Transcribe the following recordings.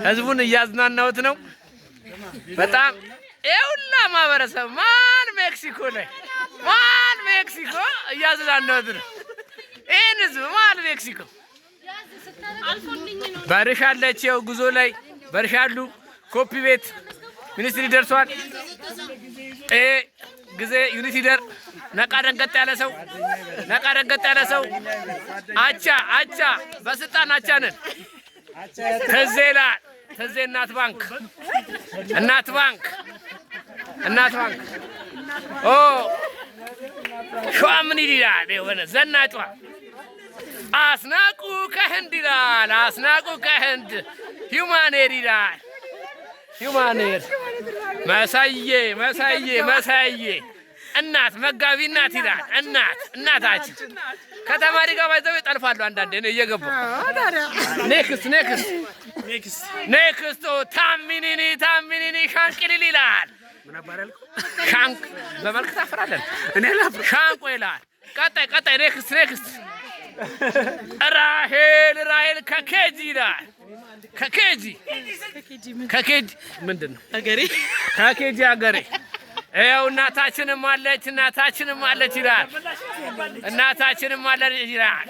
ህዝቡን እያዝናናሁት ነው። በጣም ይኸውላ ማህበረሰብ ማን ሜክሲኮ ላይ ማን ሜክሲኮ እያዝናናሁት ነው። ይህን ህዝብ ማን ሜክሲኮ በርሻ አለች። ይኸው ጉዞ ላይ በርሻ አሉ። ኮፒ ቤት ሚኒስትሪ ደርሷል። ጊዜ ዩኒቲ ደር ነቃ ደንገጥ ያለ ሰው ነቃ ደንገጥ ያለ ሰው አቻ በስልጣን አቻ ነን። ተዜ ይላል ተዜ እናት ባንክ ኦ ሸዋ ምን ይላል የሆነ ዘናጯ አስናቁ ከህንድ ይላል። አስናቁ ከህንድ ሂውማኔር ይላል። ሂውማኔር መሳዬ እናት መጋቢ እናት ይላል። እናታችን ከተማሪ ጋር ባይዘው ይጠልፋሉ። አንዳንዴ ነው እየገባው ኔክስት ታሚኒኒ ሻንቅሊል ይላል። ሻንቅ በመልክ ታፍራለን። እኔ ሻንቆ ይላል። ቀጣይ ኔክስት ራሄል ከኬጂ ይላል። ከኬጂ ምንድን ነው? ከኬጂ አገሬ ይኸው እናታችንም አለች ይላል። እናታችንም አለች ይላል።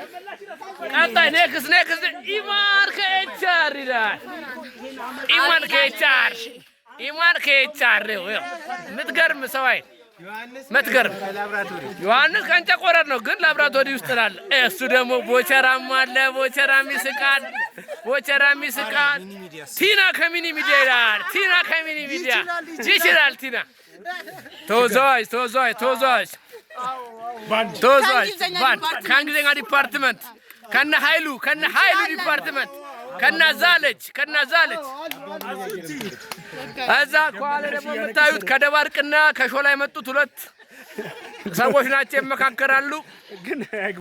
ቀጣይ ኔክስት ኢማን ከኤችአር ይላል። ኢማን ከኤችአር የምትገርም ሰው አይደል? ምትገርም ዮሐንስ ከንጨቆረር ነው ግን ላብራቶሪ ውስጥ ናል። እሱ ደግሞ ቦቸራም አለ። ቦቸራም ይስቃል። ቲና ከሚኒ ሚዲያ ይላል። ይችላል። ቲና ተወዛዋዥ ባንድ ከእንግሊዝኛ ዲፓርትመንት ከነ ኃይሉ ዲፓርትመንት ከናዛለች እዛ ከኋላ ደግሞ የምታዩት ከደባርቅና ከሾላ የመጡት ሁለት ሰዎች ናቸው። ይመካከራሉ ግን